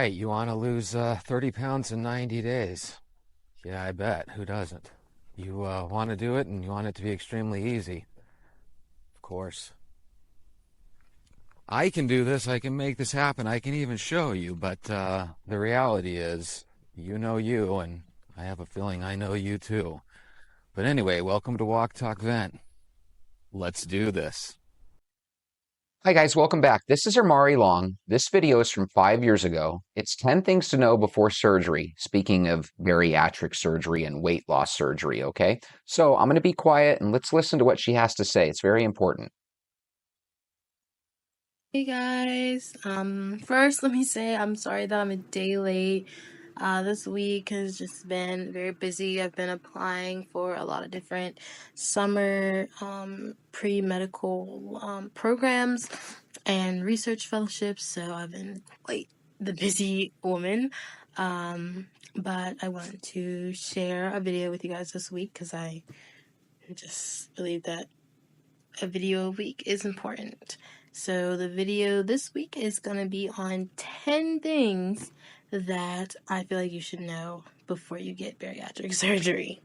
right. You want to lose 30 pounds in 90 days. Yeah, I bet. Who doesn't? You want to do it and you want it to be extremely easy. Of course. I can do this. I can make this happen. I can even show you. But the reality is, you know you, and I have a feeling I know you too. But anyway, welcome to Walk Talk Vent. Let's do this. Hi guys, welcome back. This is Amari Long. This video is from 5 years ago. It's 10 things to know before surgery. Speaking of bariatric surgery and weight loss surgery, okay? So I'm going to be quiet and let's listen to what she has to say. It's very important. Hey guys, first let me say I'm sorry that I'm a day late. This week has just been very busy. I've been applying for a lot of different summer pre-medical programs and research fellowships, so I've been quite the busy woman. But I wanted to share a video with you guys this week because I just believe that a video a week is important. So the video this week is going to be on 10 things that I feel like you should know before you get bariatric surgery.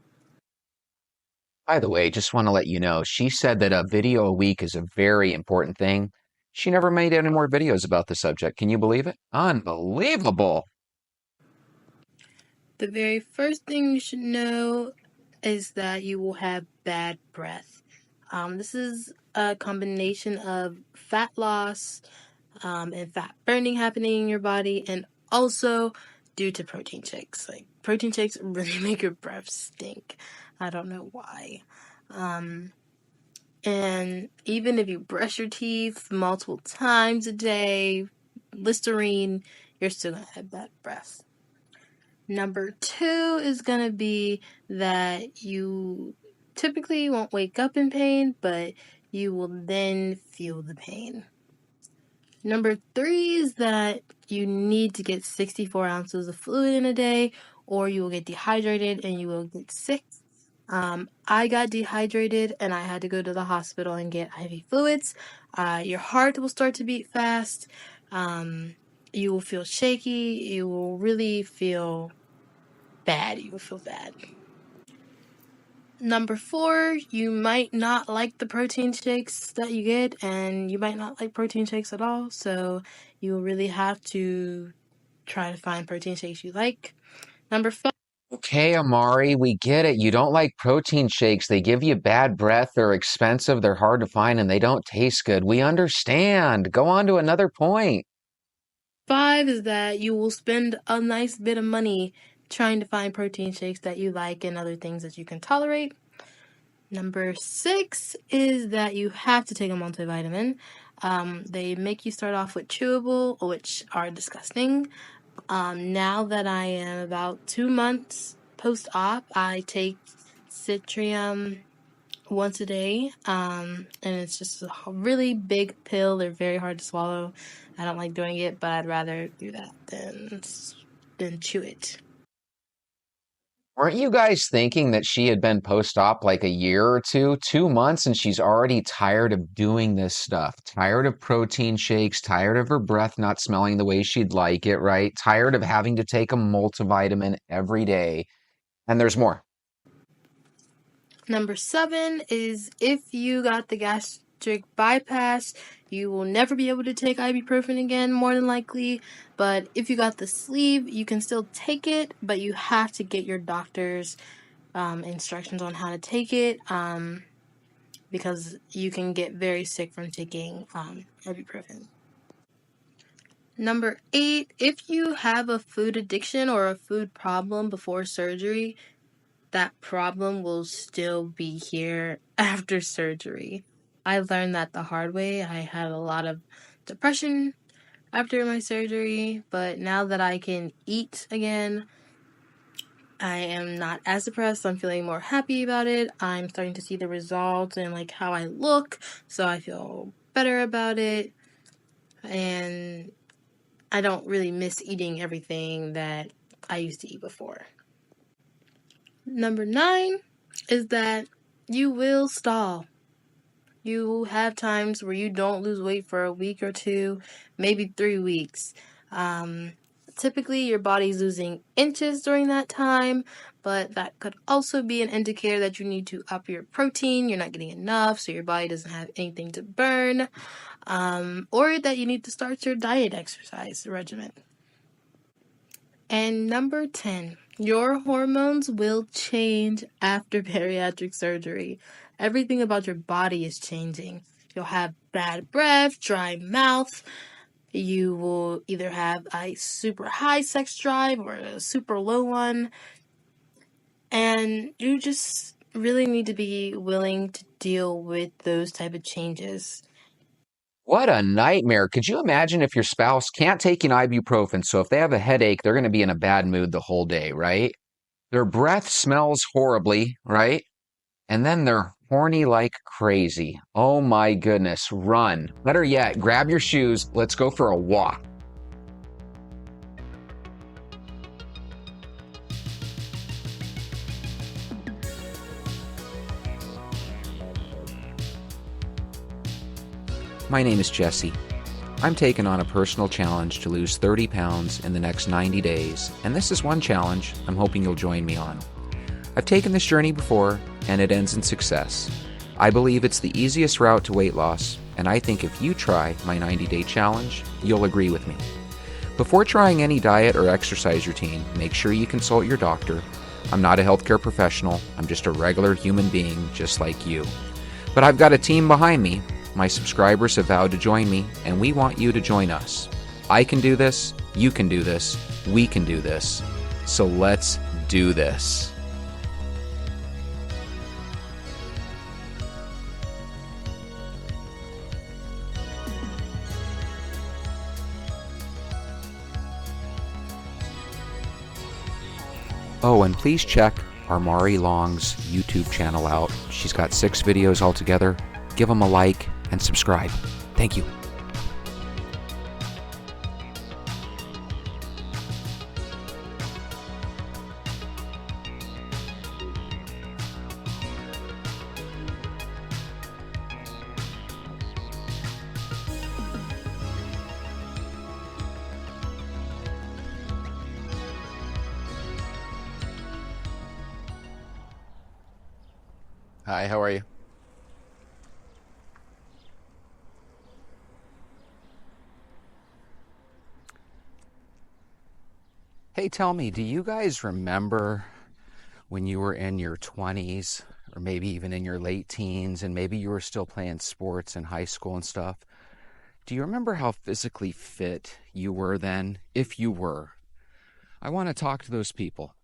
By the way, just want to let you know, she said that a video a week is a very important thing. She never made any more videos about the subject. Can you believe it? Unbelievable. The very first thing you should know is that you will have bad breath. This is a combination of fat loss and fat burning happening in your body, and also due to protein shakes. Like, protein shakes really make your breath stink. I don't know why. And even if you brush your teeth multiple times a day, Listerine, you're still gonna have bad breath. Number 2 is gonna be that you typically won't wake up in pain, but you will then feel the pain. Number 3 is that you need to get 64 ounces of fluid in a day, or you will get dehydrated and you will get sick. I got dehydrated and I had to go to the hospital and get IV fluids. Your heart will start to beat fast. You will feel shaky. You will really feel bad. You will feel bad. Number 4, you might not like the protein shakes that you get, and you might not like protein shakes at all, so you really have to try to find protein shakes you like. Number 5, Okay, Amari, we get it. You don't like protein shakes. They give you bad breath. They're expensive. They're hard to find and they don't taste good. We understand. Go on to another point. 5 is that you will spend a nice bit of money trying to find protein shakes that you like and other things that you can tolerate. Number 6 is that you have to take a multivitamin. They make you start off with chewable, which are disgusting. Now that I am about 2 months post-op, I take Citrium once a day, and it's just a really big pill. They're very hard to swallow. I don't like doing it, but I'd rather do that than chew it. Weren't you guys thinking that she had been post-op like a year or two, 2 months, and she's already tired of doing this stuff? Tired of protein shakes, tired of her breath not smelling the way she'd like it, right? Tired of having to take a multivitamin every day. And there's more. Number 7 is if you got the gastric bypass, you will never be able to take ibuprofen again, more than likely. But if you got the sleeve, you can still take it, but you have to get your doctor's instructions on how to take it, because you can get very sick from taking ibuprofen. Number 8, if you have a food addiction or a food problem before surgery, that problem will still be here after surgery. I learned that the hard way. I had a lot of depression after my surgery, but now that I can eat again, I am not as depressed. I'm feeling more happy about it. I'm starting to see the results and like how I look, so I feel better about it. And I don't really miss eating everything that I used to eat before. Number 9 is that you will stall. You will have times where you don't lose weight for a week or two, maybe 3 weeks. Typically, your body's losing inches during that time, but that could also be an indicator that you need to up your protein. You're not getting enough, so your body doesn't have anything to burn, or that you need to start your diet exercise regimen. And number 10, your hormones will change after bariatric surgery. Everything about your body is changing. You'll have bad breath, dry mouth. You will either have a super high sex drive or a super low one. And you just really need to be willing to deal with those type of changes. What a nightmare. Could you imagine if your spouse can't take an ibuprofen? So if they have a headache, they're going to be in a bad mood the whole day, right? Their breath smells horribly, right? And then they're horny like crazy. Oh my goodness, run. Better yet, grab your shoes. Let's go for a walk. My name is Jesse. I'm taking on a personal challenge to lose 30 pounds in the next 90 days, and this is one challenge I'm hoping you'll join me on. I've taken this journey before, and it ends in success. I believe it's the easiest route to weight loss, and I think if you try my 90-day challenge, you'll agree with me. Before trying any diet or exercise routine, make sure you consult your doctor. I'm not a healthcare professional, I'm just a regular human being just like you. But I've got a team behind me. My subscribers have vowed to join me, and we want you to join us. I can do this, you can do this, we can do this. So let's do this. Oh, and please check our Mari Long's YouTube channel out. She's got 6 videos altogether. Give them a like and subscribe. Thank you. Hi, how are you? Hey, tell me, do you guys remember when you were in your 20s or maybe even in your late teens and maybe you were still playing sports in high school and stuff? Do you remember how physically fit you were then, if you were? I want to talk to those people.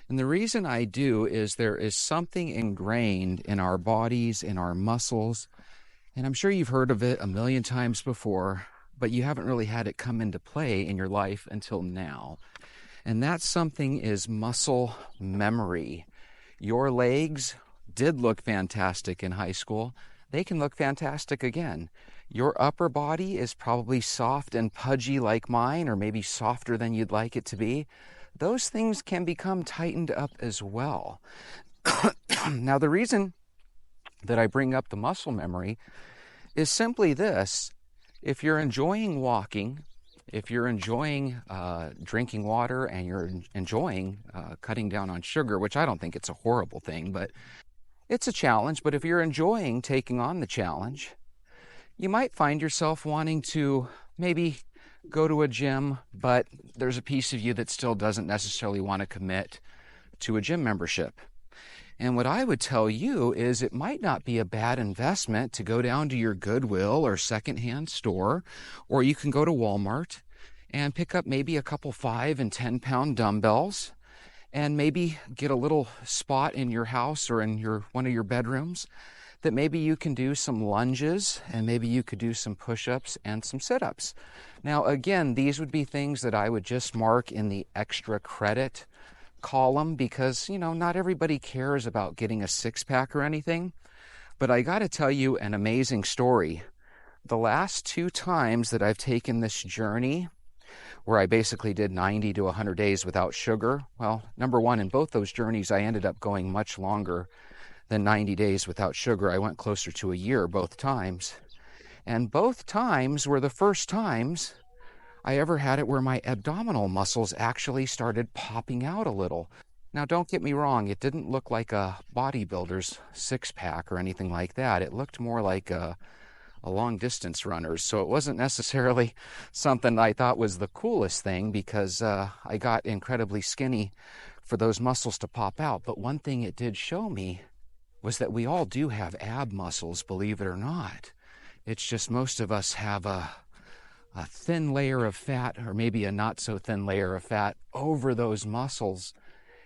And the reason I do is there is something ingrained in our bodies, in our muscles, and I'm sure you've heard of it a million times before, but you haven't really had it come into play in your life until now. And that something is muscle memory. Your legs did look fantastic in high school. They can look fantastic again. Your upper body is probably soft and pudgy like mine, or maybe softer than you'd like it to be. Those things can become tightened up as well. Now, the reason that I bring up the muscle memory is simply this. If you're enjoying walking, if you're enjoying drinking water, and you're enjoying cutting down on sugar, which I don't think it's a horrible thing, but it's a challenge. But if you're enjoying taking on the challenge, you might find yourself wanting to maybe go to a gym, but there's a piece of you that still doesn't necessarily want to commit to a gym membership. And what I would tell you is it might not be a bad investment to go down to your Goodwill or secondhand store, or you can go to Walmart and pick up maybe a couple 5 and 10 pound dumbbells and maybe get a little spot in your house or in one of your bedrooms that maybe you can do some lunges and maybe you could do some push-ups and some sit-ups. Now, again, these would be things that I would just mark in the extra credit column because, not everybody cares about getting a six-pack or anything. But I got to tell you an amazing story. The last 2 times that I've taken this journey where I basically did 90 to 100 days without sugar, well, number one, in both those journeys, I ended up going much longer than 90 days without sugar. I went closer to a year both times. And both times were the first times I ever had it where my abdominal muscles actually started popping out a little. Now, don't get me wrong, it didn't look like a bodybuilder's six-pack or anything like that. It looked more like a long-distance runner's, so it wasn't necessarily something I thought was the coolest thing because I got incredibly skinny for those muscles to pop out. But one thing it did show me was that we all do have ab muscles, believe it or not. It's just most of us have a thin layer of fat, or maybe a not so thin layer of fat over those muscles.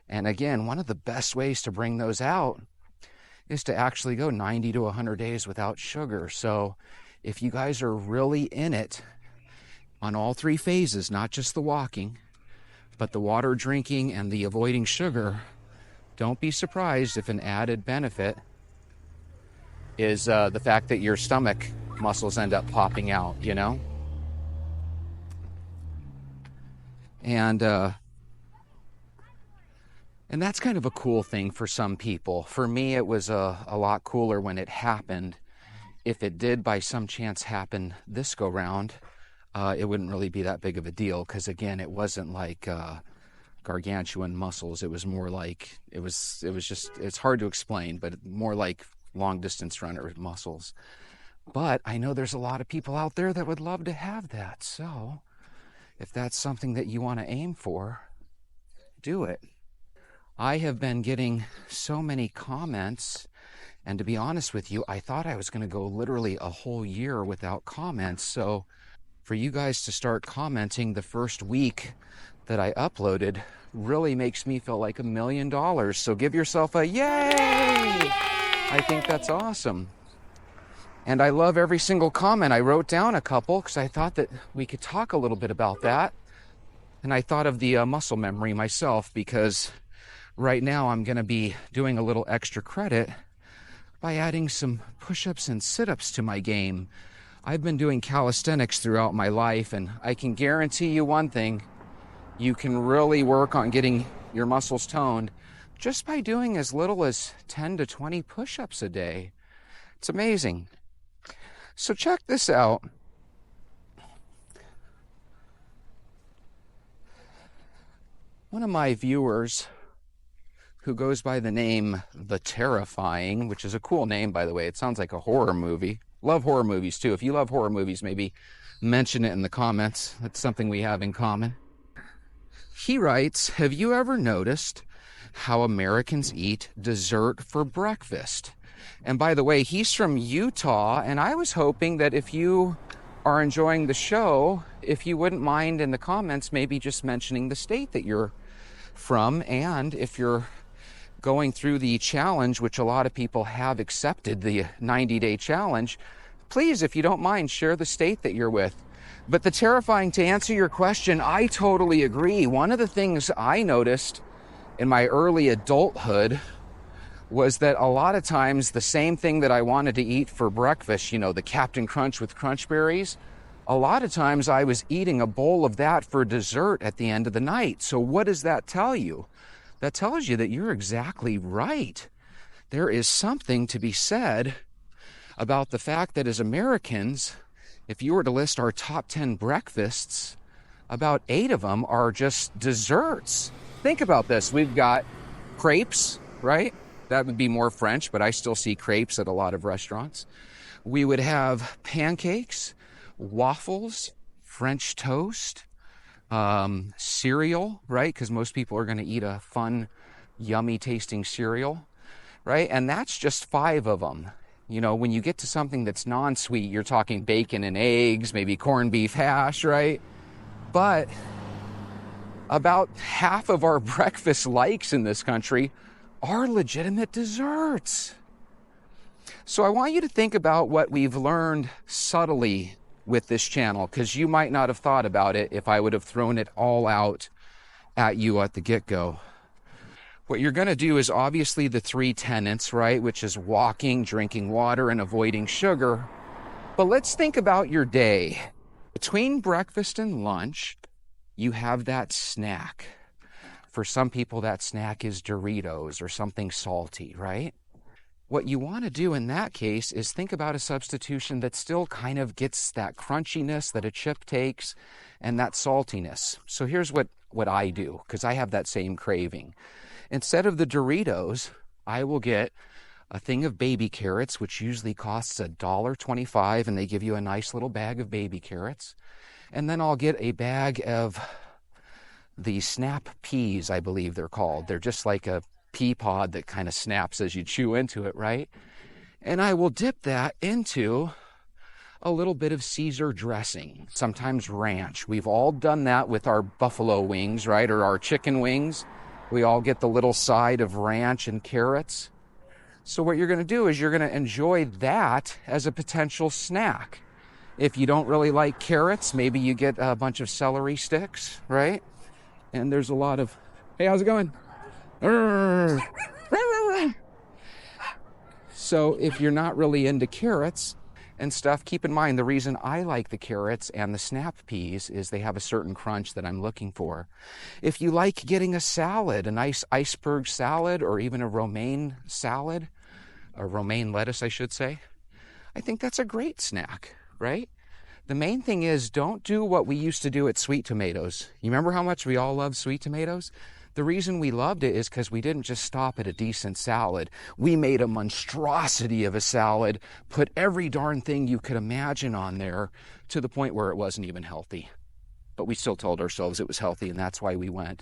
And again, one of the best ways to bring those out is to actually go 90 to 100 days without sugar. So if you guys are really in it on all three phases, not just the walking, but the water drinking and the avoiding sugar, don't be surprised if an added benefit is the fact that your stomach muscles end up popping out, you know? And that's kind of a cool thing for some people. For me, it was a lot cooler when it happened. If it did by some chance happen this go round, it wouldn't really be that big of a deal because, again, it wasn't like gargantuan muscles. It was more like, it was just, it's hard to explain, but more like long distance runner muscles. But I know there's a lot of people out there that would love to have that. So if that's something that you want to aim for, do it. I have been getting so many comments, and to be honest with you, I thought I was going to go literally a whole year without comments. So for you guys to start commenting the first week that I uploaded really makes me feel like $1 million. So give yourself a yay! I think that's awesome. And I love every single comment. I wrote down a couple because I thought that we could talk a little bit about that. And I thought of the muscle memory myself because right now I'm going to be doing a little extra credit by adding some push-ups and sit-ups to my game. I've been doing calisthenics throughout my life, and I can guarantee you one thing: you can really work on getting your muscles toned just by doing as little as 10 to 20 push-ups a day. It's amazing. So check this out. One of my viewers, who goes by the name The Terrifying, which is a cool name, by the way. It sounds like a horror movie. Love horror movies, too. If you love horror movies, maybe mention it in the comments. That's something we have in common. He writes, have you ever noticed how Americans eat dessert for breakfast? And by the way, he's from Utah, and I was hoping that if you are enjoying the show, if you wouldn't mind in the comments maybe just mentioning the state that you're from, and if you're going through the challenge, which a lot of people have accepted, the 90-day challenge, please, if you don't mind, share the state that you're with. But The Terrifying, to answer your question, I totally agree. One of the things I noticed in my early adulthood was that a lot of times the same thing that I wanted to eat for breakfast, you know, the Captain Crunch with Crunch Berries, a lot of times I was eating a bowl of that for dessert at the end of the night. So what does that tell you? That tells you that you're exactly right. There is something to be said about the fact that as Americans, if you were to list our top 10 breakfasts, about 8 of them are just desserts. Think about this. We've got crepes, right? That would be more French, but I still see crepes at a lot of restaurants. We would have pancakes, waffles, French toast, cereal, right? Because most people are going to eat a fun, yummy tasting cereal, right? And that's just 5 of them. You know, when you get to something that's non-sweet, you're talking bacon and eggs, maybe corned beef hash, right? But about half of our breakfast likes in this country are legitimate desserts. So I want you to think about what we've learned subtly with this channel, because you might not have thought about it if I would have thrown it all out at you at the get-go. What you're going to do is obviously the 3 tenets, right? Which is walking, drinking water, and avoiding sugar. But let's think about your day. Between breakfast and lunch, you have that snack. For some people, that snack is Doritos or something salty, right? what you want to do in that case is think about a substitution that still kind of gets that crunchiness that a chip takes and that saltiness. So here's what I do, because I have that same craving. Instead of the Doritos, I will get a thing of baby carrots, which usually costs $1.25, and they give you a nice little bag of baby carrots. And then I'll get a bag of the snap peas, I believe they're called. They're just like a pea pod that kind of snaps as you chew into it, right? And I will dip that into a little bit of Caesar dressing, sometimes ranch. We've all done that with our buffalo wings, right? Or our chicken wings. We all get the little side of ranch and carrots. So what you're going to do is you're going to enjoy that as a potential snack. If you don't really like carrots, maybe you get a bunch of celery sticks, right? And there's a lot of, hey, how's it going? So if you're not really into carrots and stuff, keep in mind the reason I like the carrots and the snap peas is they have a certain crunch that I'm looking for. If you like getting a salad, a nice iceberg salad, or even a romaine salad, a romaine lettuce, I should say, I think that's a great snack, right? The main thing is, don't do what we used to do at Sweet Tomatoes. You remember how much we all loved Sweet Tomatoes? The reason we loved it is because we didn't just stop at a decent salad. We made a monstrosity of a salad, put every darn thing you could imagine on there, to the point where it wasn't even healthy. But we still told ourselves it was healthy, and that's why we went.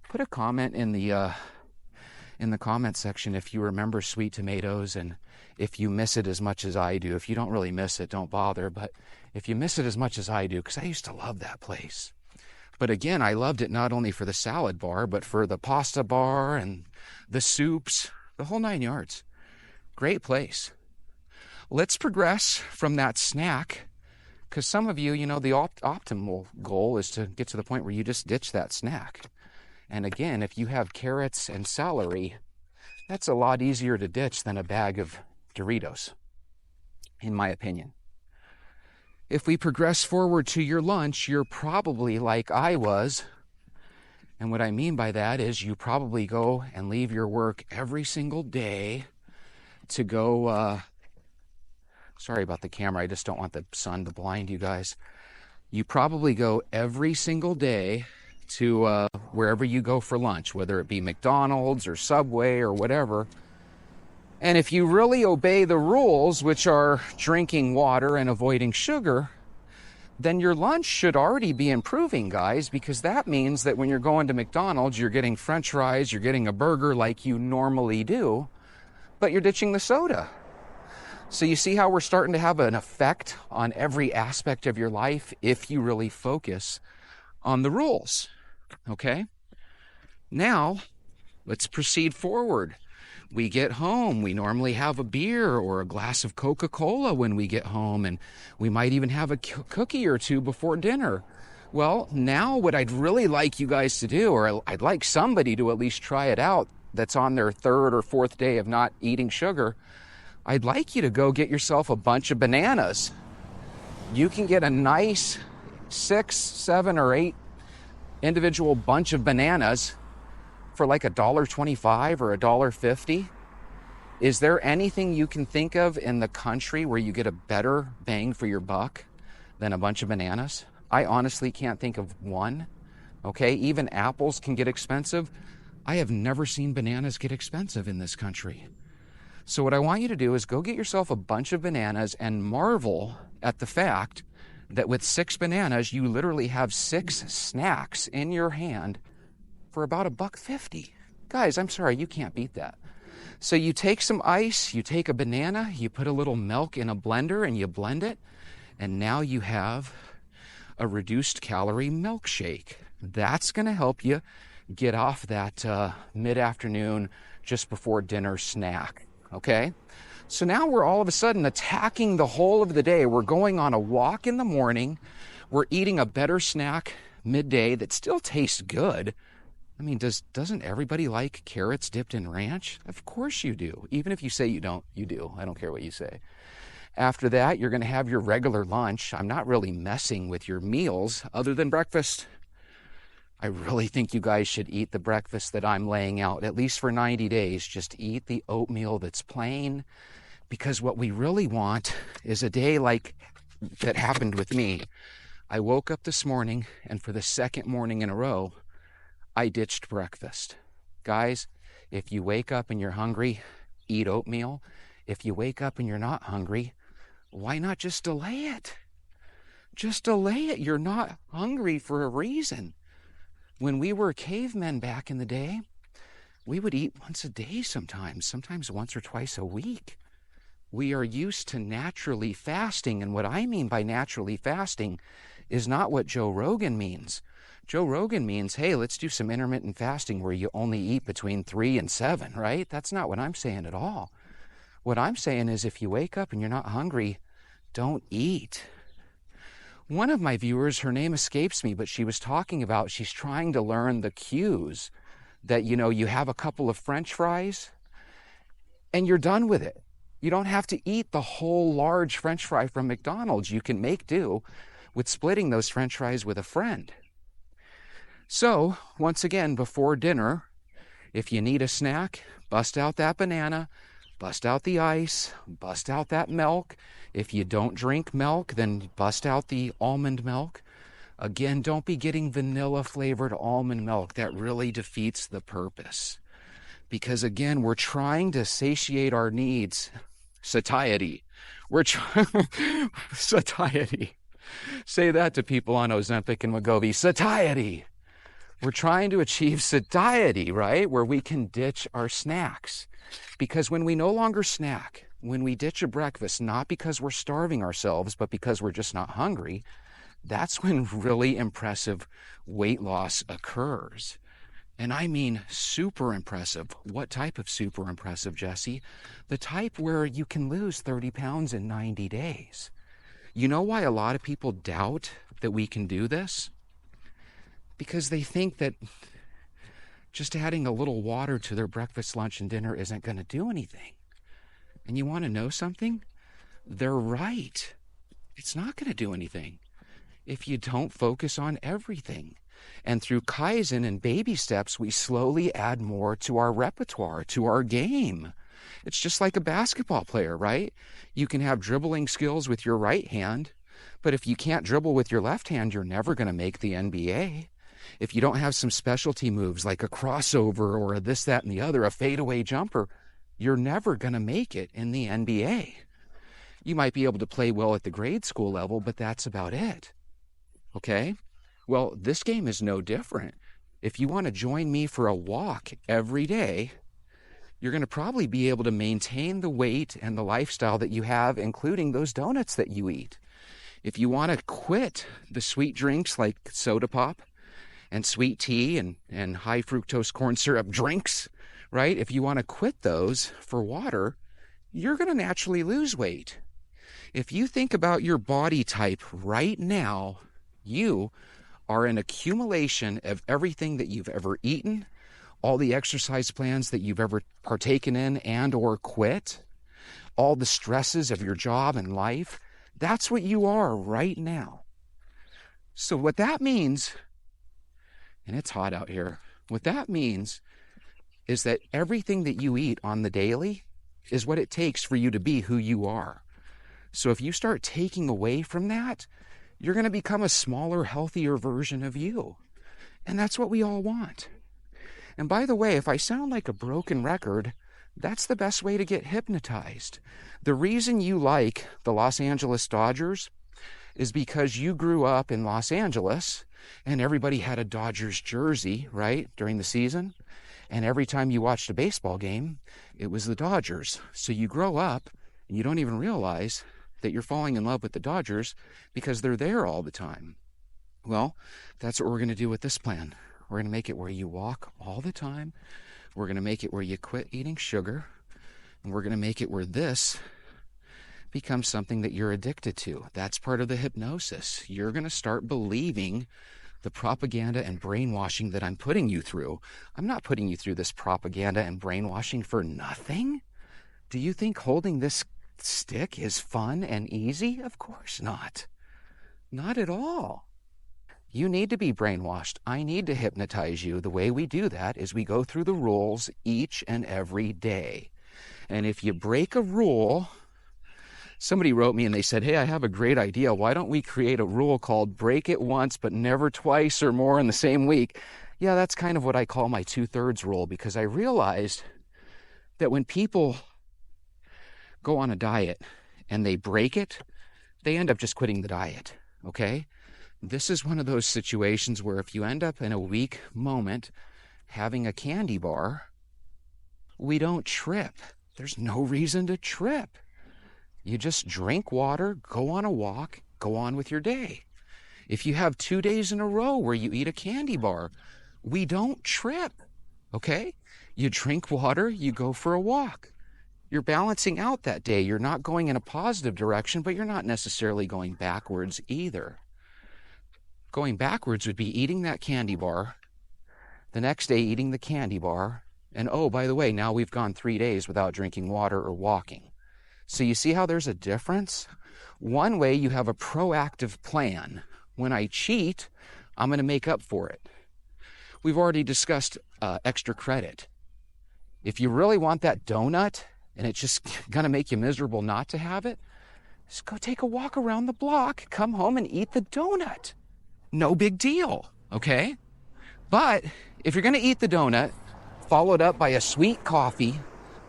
Put a comment in the comment section if you remember Sweet Tomatoes, and if you miss it as much as I do. If you don't really miss it, don't bother. But if you miss it as much as I do, because I used to love that place. But again, I loved it not only for the salad bar, but for the pasta bar and the soups, the whole 9 yards. Great place. Let's progress from that snack, because some of you, the optimal goal is to get to the point where you just ditch that snack. And again, if you have carrots and celery, that's a lot easier to ditch than a bag of Doritos, in my opinion. If we progress forward to your lunch, you're probably like I was. And what I mean by that is you probably go and leave your work every single day to go, sorry about the camera, I just don't want the sun to blind you guys. You probably go every single day to wherever you go for lunch, whether it be McDonald's or Subway or whatever. And if you really obey the rules, which are drinking water and avoiding sugar, then your lunch should already be improving, guys, because that means that when you're going to McDonald's, you're getting French fries, you're getting a burger like you normally do, but you're ditching the soda. So you see how we're starting to have an effect on every aspect of your life if you really focus on the rules, okay? Now, let's proceed forward. We get home, we normally have a beer or a glass of Coca-Cola when we get home, and we might even have a cookie or two before dinner. Well, now what I'd really like you guys to do, or I'd like somebody to at least try it out that's on their third or fourth day of not eating sugar, I'd like you to go get yourself a bunch of bananas. You can get a nice 6, 7, or 8 individual bunch of bananas for like $1.25 or $1.50. Is there anything you can think of in the country where you get a better bang for your buck than a bunch of bananas? I honestly can't think of one. Okay, even apples can get expensive. I have never seen bananas get expensive in this country. So what I want you to do is go get yourself a bunch of bananas and marvel at the fact that with 6 bananas, you literally have 6 snacks in your hand for about $1.50. Guys, I'm sorry, you can't beat that. So you take some ice, you take a banana, you put a little milk in a blender and you blend it, and now you have a reduced calorie milkshake. That's going to help you get off that mid-afternoon, just before dinner snack, okay? So now we're all of a sudden attacking the whole of the day. We're going on a walk in the morning. We're eating a better snack midday that still tastes good. I mean, doesn't everybody like carrots dipped in ranch? Of course you do. Even if you say you don't, you do. I don't care what you say. After that, you're going to have your regular lunch. I'm not really messing with your meals other than breakfast. I really think you guys should eat the breakfast that I'm laying out, at least for 90 days. Just eat the oatmeal that's plain, because what we really want is a day like that happened with me. I woke up this morning, and for the second morning in a row, I ditched breakfast. Guys, if you wake up and you're hungry, eat oatmeal. If you wake up and you're not hungry, why not just delay it? Just delay it. You're not hungry for a reason. When we were cavemen back in the day, we would eat once a day sometimes once or twice a week. We are used to naturally fasting, and what I mean by naturally fasting is not what Joe Rogan means. Joe Rogan means, hey, let's do some intermittent fasting where you only eat between 3 and 7, right? That's not what I'm saying at all. What I'm saying is if you wake up and you're not hungry, don't eat. One of my viewers, her name escapes me, but she was talking about she's trying to learn the cues that, you have a couple of French fries and you're done with it. You don't have to eat the whole large French fry from McDonald's. You can make do with splitting those French fries with a friend. So, once again, before dinner, if you need a snack, bust out that banana, bust out the ice, bust out that milk. If you don't drink milk, then bust out the almond milk. Again, don't be getting vanilla-flavored almond milk. That really defeats the purpose. Because, again, we're trying to satiate our needs. Satiety. Satiety. Say that to people on Ozempic and Wegovy. Satiety. We're trying to achieve satiety, right? Where we can ditch our snacks. Because when we no longer snack, when we ditch a breakfast, not because we're starving ourselves, but because we're just not hungry, that's when really impressive weight loss occurs. And I mean super impressive. What type of super impressive, Jesse? The type where you can lose 30 pounds in 90 days. You know why a lot of people doubt that we can do this? Because they think that just adding a little water to their breakfast, lunch, and dinner isn't going to do anything. And you want to know something? They're right. It's not going to do anything if you don't focus on everything. And through Kaizen and baby steps, we slowly add more to our repertoire, to our game. It's just like a basketball player, right? You can have dribbling skills with your right hand, but if you can't dribble with your left hand, you're never going to make the NBA. If you don't have some specialty moves like a crossover or a this, that, and the other, a fadeaway jumper, you're never going to make it in the NBA. You might be able to play well at the grade school level, but that's about it. Okay? Well, this game is no different. If you want to join me for a walk every day, you're going to probably be able to maintain the weight and the lifestyle that you have, including those donuts that you eat. If you want to quit the sweet drinks like soda pop and sweet tea and high fructose corn syrup drinks, right? If you want to quit those for water, you're going to naturally lose weight. If you think about your body type right now, you are an accumulation of everything that you've ever eaten, all the exercise plans that you've ever partaken in and or quit, all the stresses of your job and life. That's what you are right now. So what that means, and it's hot out here, what that means is that everything that you eat on the daily is what it takes for you to be who you are. So if you start taking away from that, you're going to become a smaller, healthier version of you. And that's what we all want. And by the way, if I sound like a broken record, that's the best way to get hypnotized. The reason you like the Los Angeles Dodgers is because you grew up in Los Angeles and everybody had a Dodgers jersey, right, during the season. And every time you watched a baseball game, it was the Dodgers. So you grow up and you don't even realize that you're falling in love with the Dodgers because they're there all the time. Well, that's what we're going to do with this plan. We're going to make it where you walk all the time. We're going to make it where you quit eating sugar. And we're going to make it where this becomes something that you're addicted to. That's part of the hypnosis. You're going to start believing the propaganda and brainwashing that I'm putting you through. I'm not putting you through this propaganda and brainwashing for nothing. Do you think holding this stick is fun and easy? Of course not. Not at all. You need to be brainwashed. I need to hypnotize you. The way we do that is we go through the rules each and every day. And if you break a rule, somebody wrote me and they said, hey, I have a great idea. Why don't we create a rule called break it once, but never twice or more in the same week? Yeah, that's kind of what I call my 2/3 rule, because I realized that when people go on a diet and they break it, they end up just quitting the diet, okay? This is one of those situations where if you end up in a weak moment having a candy bar, we don't trip. There's no reason to trip. You just drink water, go on a walk, go on with your day. If you have 2 days in a row where you eat a candy bar, we don't trip, okay? You drink water, you go for a walk. You're balancing out that day. You're not going in a positive direction, but you're not necessarily going backwards either. Going backwards would be eating that candy bar, the next day eating the candy bar, and oh, by the way, now we've gone 3 days without drinking water or walking. So you see how there's a difference? One way, you have a proactive plan. When I cheat, I'm going to make up for it. We've already discussed extra credit. If you really want that donut and it's just going to make you miserable not to have it, just go take a walk around the block, come home and eat the donut. No big deal, okay? But if you're going to eat the donut, followed up by a sweet coffee,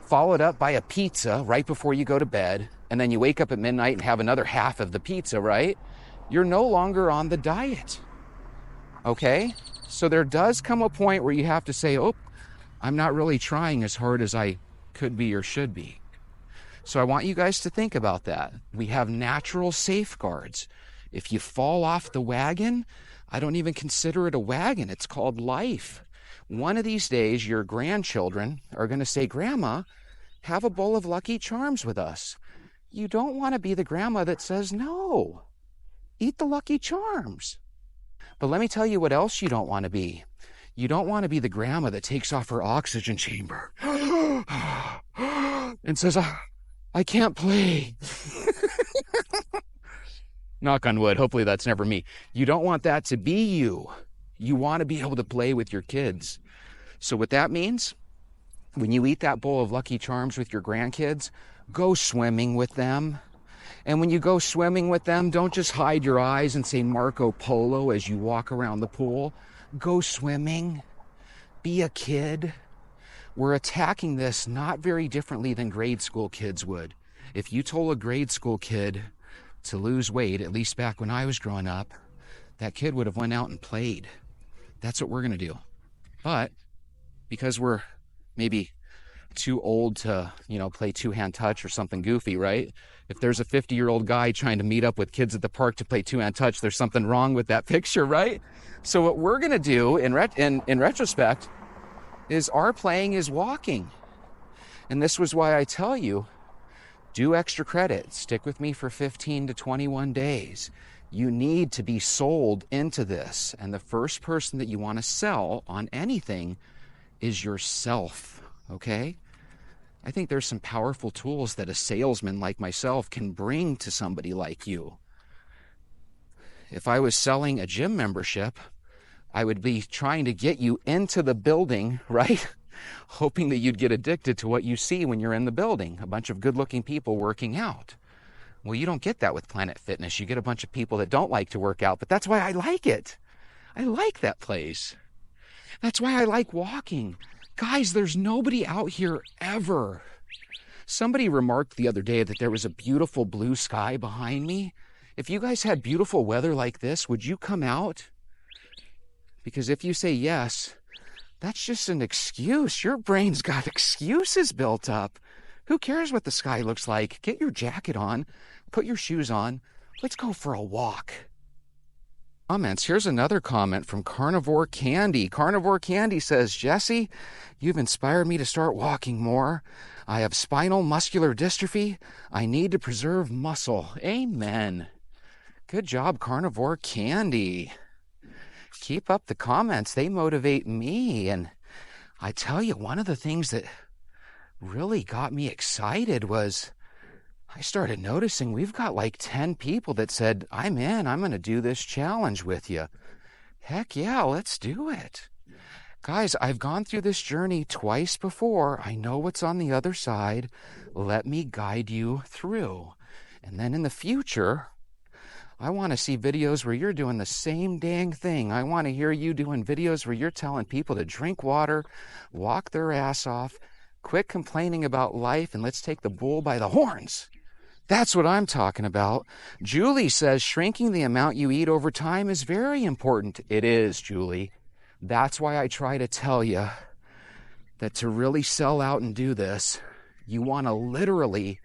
followed up by a pizza right before you go to bed, and then you wake up at midnight and have another half of the pizza, right? You're no longer on the diet, okay? So there does come a point where you have to say, oh, I'm not really trying as hard as I could be or should be. So I want you guys to think about that. We have natural safeguards. If you fall off the wagon, I don't even consider it a wagon. It's called life. One of these days, your grandchildren are going to say, Grandma, have a bowl of Lucky Charms with us. You don't want to be the grandma that says, no, eat the Lucky Charms. But let me tell you what else you don't want to be. You don't want to be the grandma that takes off her oxygen chamber and says, I can't play. Knock on wood. Hopefully that's never me. You don't want that to be you. You want to be able to play with your kids. So what that means, when you eat that bowl of Lucky Charms with your grandkids, go swimming with them. And when you go swimming with them, don't just hide your eyes and say Marco Polo as you walk around the pool. Go swimming. Be a kid. We're attacking this not very differently than grade school kids would. If you told a grade school kid to lose weight, at least back when I was growing up, that kid would have went out and played. That's what we're going to do. But because we're maybe too old to, play two-hand touch or something goofy, right? If there's a 50-year-old guy trying to meet up with kids at the park to play two-hand touch, there's something wrong with that picture, right? So what we're going to do in retrospect is our playing is walking. And this was why I tell you, do extra credit. Stick with me for 15 to 21 days. You need to be sold into this. And the first person that you want to sell on anything is yourself, okay? I think there's some powerful tools that a salesman like myself can bring to somebody like you. If I was selling a gym membership, I would be trying to get you into the building, right? Hoping that you'd get addicted to what you see when you're in the building, a bunch of good-looking people working out. Well, you don't get that with Planet Fitness. You get a bunch of people that don't like to work out, but that's why I like it. I like that place. That's why I like walking. Guys, there's nobody out here ever. Somebody remarked the other day that there was a beautiful blue sky behind me. If you guys had beautiful weather like this, would you come out? Because if you say yes, that's just an excuse. Your brain's got excuses built up. Who cares what the sky looks like? Get your jacket on, put your shoes on. Let's go for a walk. Comments. Here's another comment from Carnivore Candy. Carnivore Candy says, Jesse, you've inspired me to start walking more. I have spinal muscular dystrophy. I need to preserve muscle. Amen. Good job, Carnivore Candy. Keep up the comments. They motivate me. And I tell you, one of the things that really got me excited was I started noticing we've got like 10 people that said, I'm in, I'm going to do this challenge with you. Heck yeah, let's do it. Guys, I've gone through this journey twice before. I know what's on the other side. Let me guide you through. And then in the future, I want to see videos where you're doing the same dang thing. I want to hear you doing videos where you're telling people to drink water, walk their ass off, quit complaining about life, and let's take the bull by the horns. That's what I'm talking about. Julie says shrinking the amount you eat over time is very important. It is, Julie. That's why I try to tell you that to really sell out and do this, you want to literally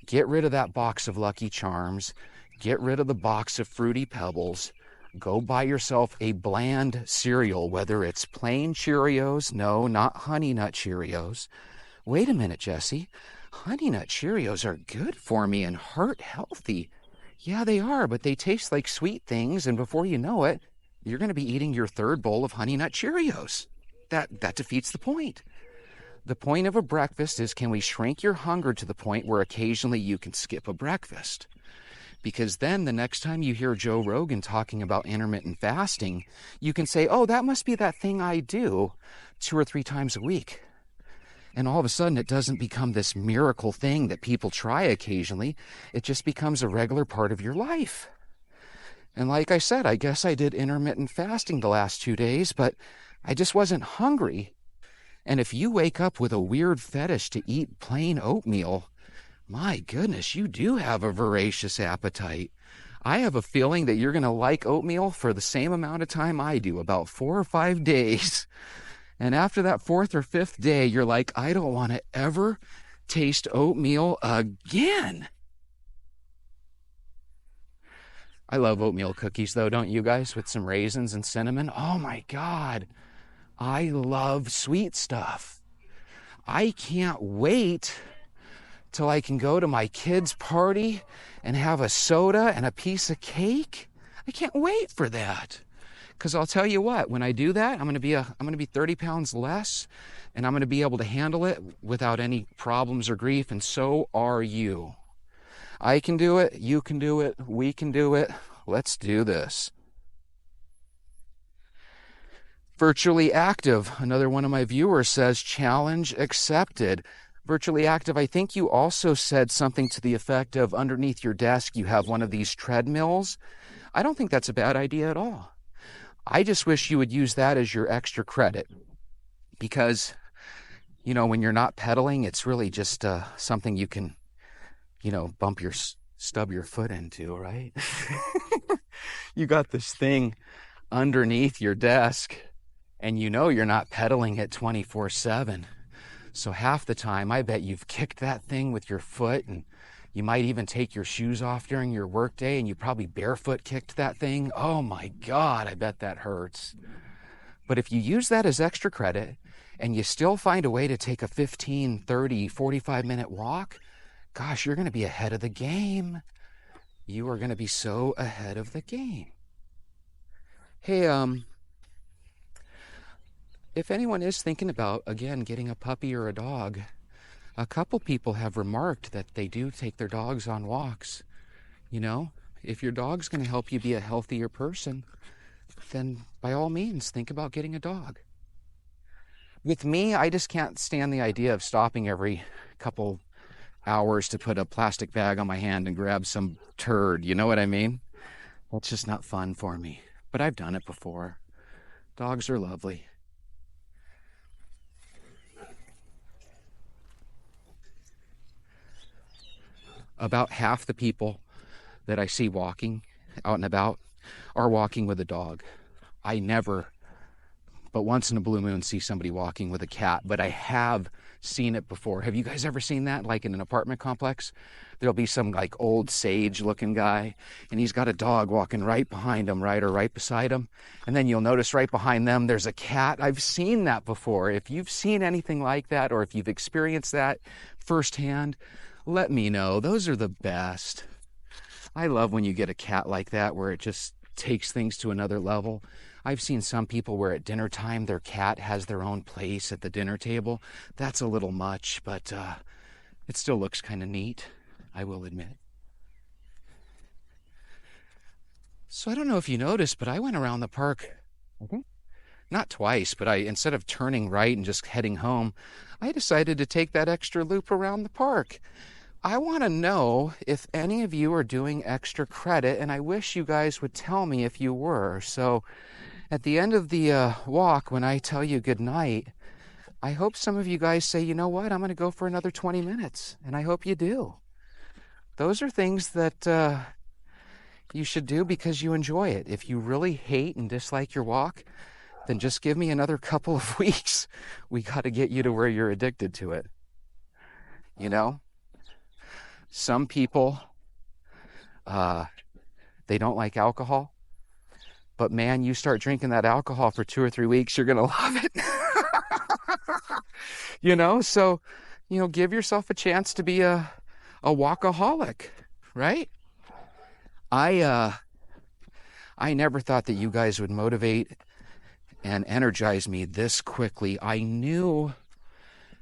get rid of that box of Lucky Charms, get rid of the box of Fruity Pebbles, go buy yourself a bland cereal, whether it's plain Cheerios, no, not Honey Nut Cheerios. Wait a minute, Jesse. Honey Nut Cheerios are good for me and heart healthy. Yeah, they are, but they taste like sweet things, and before you know it, you're going to be eating your third bowl of Honey Nut Cheerios. That defeats the point. The point of a breakfast is, can we shrink your hunger to the point where occasionally you can skip a breakfast? Because then the next time you hear Joe Rogan talking about intermittent fasting, you can say, oh, that must be that thing I do 2 or 3 times a week. And all of a sudden, it doesn't become this miracle thing that people try occasionally. It just becomes a regular part of your life. And like I said, I guess I did intermittent fasting the last 2 days, but I just wasn't hungry. And if you wake up with a weird fetish to eat plain oatmeal, my goodness, you do have a voracious appetite. I have a feeling that you're going to like oatmeal for the same amount of time I do, about 4 or 5 days. And after that 4th or 5th day, you're like, I don't want to ever taste oatmeal again. I love oatmeal cookies, though, don't you guys? With some raisins and cinnamon. Oh, my God. I love sweet stuff. I can't wait till I can go to my kid's party and have a soda and a piece of cake. I can't wait for that. Because I'll tell you what, when I do that, I'm going to be 30 pounds less, and I'm going to be able to handle it without any problems or grief, and so are you. I can do it, you can do it, we can do it. Let's do this. Virtually Active, another one of my viewers says, challenge accepted. Virtually Active, I think you also said something to the effect of underneath your desk you have one of these treadmills. I don't think that's a bad idea at all. I just wish you would use that as your extra credit, because, you know, when you're not pedaling, it's really just something you can, you know, stub your foot into, right? You got this thing underneath your desk, and you know you're not pedaling it 24/7. So half the time, I bet you've kicked that thing with your foot, and you might even take your shoes off during your workday, and you probably barefoot kicked that thing. Oh my God, I bet that hurts. But if you use that as extra credit, and you still find a way to take a 15, 30, 45-minute walk, gosh, you're going to be ahead of the game. You are going to be so ahead of the game. Hey, if anyone is thinking about, again, getting a puppy or a dog, a couple people have remarked that they do take their dogs on walks. You know, if your dog's going to help you be a healthier person, then by all means, think about getting a dog. With me, I just can't stand the idea of stopping every couple hours to put a plastic bag on my hand and grab some turd. You know what I mean? That's just not fun for me. But I've done it before. Dogs are lovely. About half the people that I see walking out and about are walking with a dog. I never, but once in a blue moon, see somebody walking with a cat, but I have seen it before. Have you guys ever seen that? Like in an apartment complex, there'll be some like old sage looking guy, and he's got a dog walking right behind him, right, or right beside him. And then you'll notice right behind them, there's a cat. I've seen that before. If you've seen anything like that, or if you've experienced that firsthand, let me know. Those are the best. I love when you get a cat like that, where it just takes things to another level. I've seen some people where at dinner time their cat has their own place at the dinner table. That's a little much, but it still looks kind of neat, I will admit. So I don't know if you noticed, but I went around the park Okay. Not twice, but instead of turning right and just heading home, I decided to take that extra loop around the park. I want to know if any of you are doing extra credit, and I wish you guys would tell me if you were. So at the end of the walk, when I tell you good night, I hope some of you guys say, you know what, I'm going to go for another 20 minutes, and I hope you do. Those are things that you should do because you enjoy it. If you really hate and dislike your walk, then just give me another couple of weeks. We got to get you to where you're addicted to it. You know, some people, they don't like alcohol, but man, you start drinking that alcohol for 2 or 3 weeks, you're going to love it. You know, so, you know, give yourself a chance to be a walkaholic, right? I never thought that you guys would motivate and energize me this quickly. I knew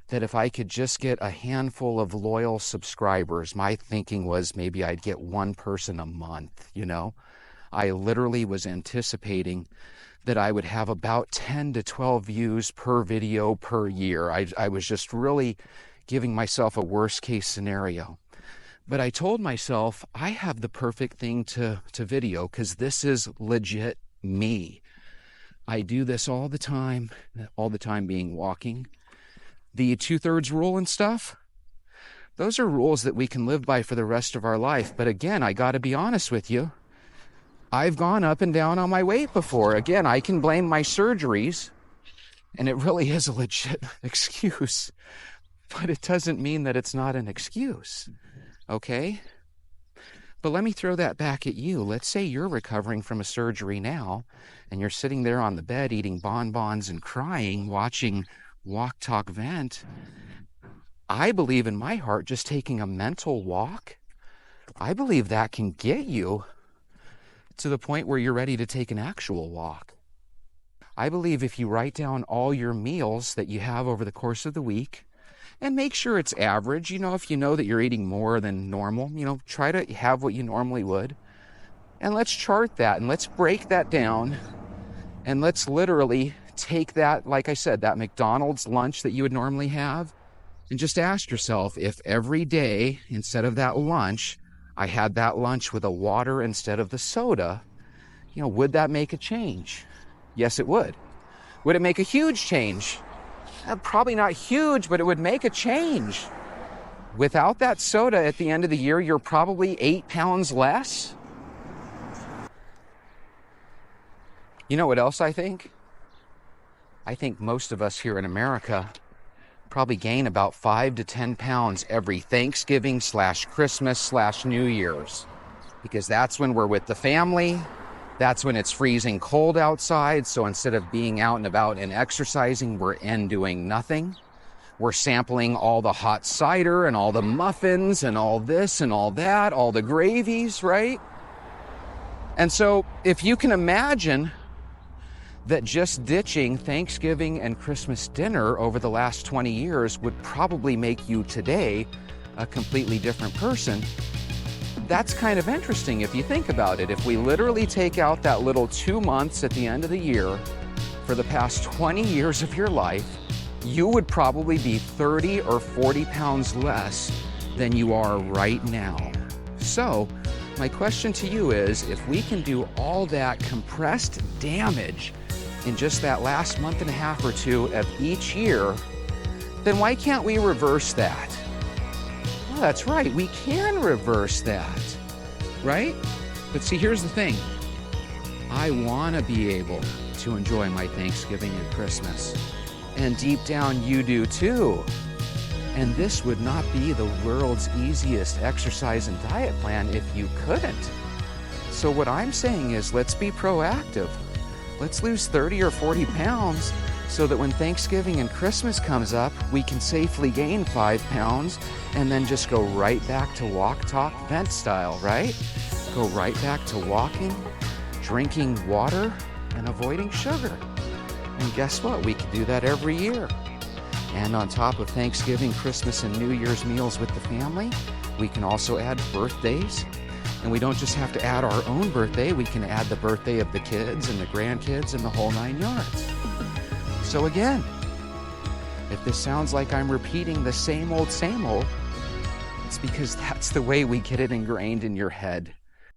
that if I could just get a handful of loyal subscribers, my thinking was maybe I'd get one person a month, you know? I literally was anticipating that I would have about 10 to 12 views per video per year. I was just really giving myself a worst case scenario. But I told myself I have the perfect thing to video because this is legit me. I do this all the time being walking. The 2/3 rule and stuff, those are rules that we can live by for the rest of our life. But again, I got to be honest with you. I've gone up and down on my weight before. Again, I can blame my surgeries, and it really is a legit excuse. But it doesn't mean that it's not an excuse, okay? But let me throw that back at you. Let's say you're recovering from a surgery now, and you're sitting there on the bed eating bonbons and crying, watching Walk, Talk, Vent. I believe in my heart just taking a mental walk, I believe that can get you to the point where you're ready to take an actual walk. I believe if you write down all your meals that you have over the course of the week, and make sure it's average. You know, if you know that you're eating more than normal, you know, try to have what you normally would. And let's chart that and let's break that down. And let's literally take that, like I said, that McDonald's lunch that you would normally have, and just ask yourself if every day, instead of that lunch, I had that lunch with a water instead of the soda, you know, would that make a change? Yes, it would. Would it make a huge change? Probably not huge, but it would make a change. Without that soda at the end of the year, you're probably 8 pounds less. You know what else I think? I think most of us here in America probably gain about 5 to 10 pounds every Thanksgiving / Christmas / New Year's. Because that's when we're with the family. That's when it's freezing cold outside, so instead of being out and about and exercising, we're in doing nothing. We're sampling all the hot cider and all the muffins and all this and all that, all the gravies, right? And so if you can imagine that just ditching Thanksgiving and Christmas dinner over the last 20 years would probably make you today a completely different person, that's kind of interesting if you think about it. If we literally take out that little 2 months at the end of the year for the past 20 years of your life, you would probably be 30 or 40 pounds less than you are right now. So my question to you is, if we can do all that compressed damage in just that last month and a half or two of each year, then why can't we reverse that? Well, that's right, we can reverse that, right? But see, here's the thing. I want to be able to enjoy my Thanksgiving and Christmas. And deep down, you do too. And this would not be the world's easiest exercise and diet plan if you couldn't. So what I'm saying is, let's be proactive. Let's lose 30 or 40 pounds so that when Thanksgiving and Christmas comes up, we can safely gain 5 pounds and then just go right back to walk, talk, vent style, right? Go right back to walking, drinking water, and avoiding sugar. And guess what? We can do that every year. And on top of Thanksgiving, Christmas, and New Year's meals with the family, we can also add birthdays And we don't just have to add our own birthday, we can add the birthday of the kids and the grandkids and the whole 9 yards. So again, if this sounds like I'm repeating the same old, it's because that's the way we get it ingrained in your head.